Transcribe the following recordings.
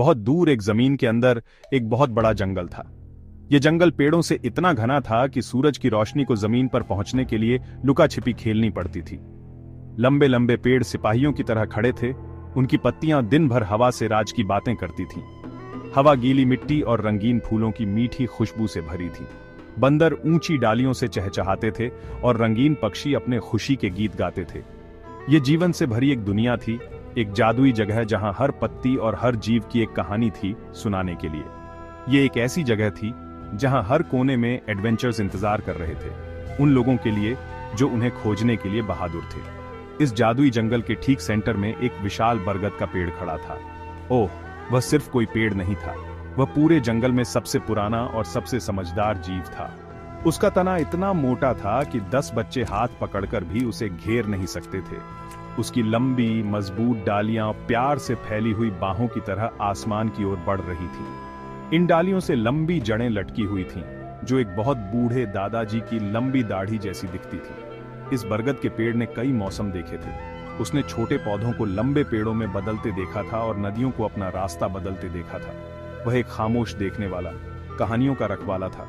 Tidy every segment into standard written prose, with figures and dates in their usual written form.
बहुत दूर एक जमीन के अंदर एक बहुत बड़ा जंगल था। यह जंगल पेड़ों से इतना घना था कि सूरज की रोशनी को जमीन पर पहुंचने के लिए लुका छिपी खेलनी पड़ती थी। लंबे लंबे पेड़ सिपाहियों की तरह खड़े थे। उनकी पत्तियां दिन भर हवा से राज की बातें करती थीं। हवा गीली मिट्टी और रंगीन फूलों की मीठी खुशबू से भरी थी। बंदर ऊंची डालियों से चहचहाते थे और रंगीन पक्षी अपने खुशी के गीत गाते थे। ये जीवन से भरी एक दुनिया थी, एक जादुई जगह जहां हर पत्ती और हर जीव की एक कहानी थी सुनाने के लिए। ये एक ऐसी जगह थी जहां हर कोने में एडवेंचर्स इंतजार कर रहे थे, उन लोगों के लिए जो उन्हें खोजने के लिए बहादुर थे। इस जादुई जंगल के ठीक सेंटर में एक विशाल बरगद का पेड़ खड़ा था। ओह, वह सिर्फ कोई पेड़ नहीं था, वह पूरे जंगल में सबसे पुराना और सबसे समझदार जीव था। उसका तना इतना मोटा था कि 10 बच्चे हाथ पकड़कर भी उसे घेर नहीं सकते थे। उसकी लंबी मजबूत डालियां प्यार से फैली हुई बाहों की तरह आसमान की ओर बढ़ रही थीं। इन डालियों से लंबी जड़ें लटकी हुई थीं, जो एक बहुत बूढ़े दादाजी की लंबी दाढ़ी जैसी दिखती थी। इस बरगद के पेड़ ने कई मौसम देखे थे। उसने छोटे पौधों को लंबे पेड़ों में बदलते देखा था और नदियों को अपना रास्ता बदलते देखा था। वह एक खामोश देखने वाला, कहानियों का रखवाला था।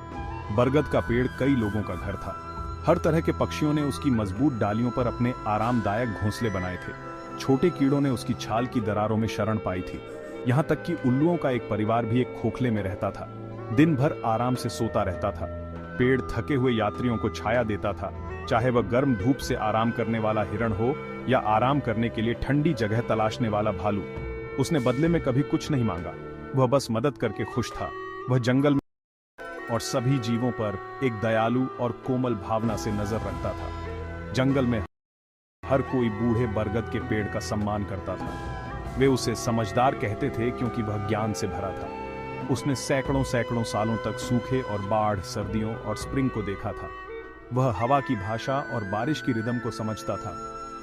बरगद का पेड़ कई लोगों का घर था। हर तरह के पक्षियों ने उसकी मजबूत डालियों पर अपने आरामदायक घोंसले बनाए थे। छोटे कीड़ों ने उसकी छाल की दरारों में शरण पाई थी। यहाँ तक कि उल्लुओं का एक परिवार भी एक खोखले में रहता था, दिन भर आराम से सोता रहता था। पेड़ थके हुए यात्रियों को छाया देता था, चाहे वह गर्म धूप से आराम करने वाला हिरण हो या आराम करने के लिए ठंडी जगह तलाशने वाला भालू। उसने बदले में कभी कुछ नहीं मांगा, वह बस मदद करके खुश था। वह जंगल में और सभी जीवों पर एक दयालु और कोमल भावना से नजर रखता था। जंगल में हर कोई बूढ़े बरगद के पेड़ का सम्मान करता था। वे उसे समझदार कहते थे क्योंकि वह ज्ञान से भरा था। उसने सैकड़ों सैकड़ों सालों तक सूखे और बाढ़, सर्दियों और स्प्रिंग को देखा था। वह हवा की भाषा और बारिश की रिदम को समझता था।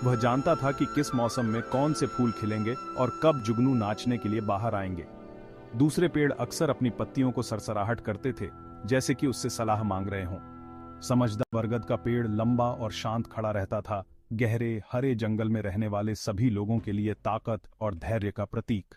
वह जानता था कि किस मौसम में कौन से फूल खिलेंगे और कब जुगनू नाचने के लिए बाहर आएंगे। दूसरे पेड़ अक्सर अपनी पत्तियों को सरसराहट करते थे, जैसे कि उससे सलाह मांग रहे हों। समझदार बरगद का पेड़ लंबा और शांत खड़ा रहता था, गहरे हरे जंगल में रहने वाले सभी लोगों के लिए ताकत और धैर्य का प्रतीक।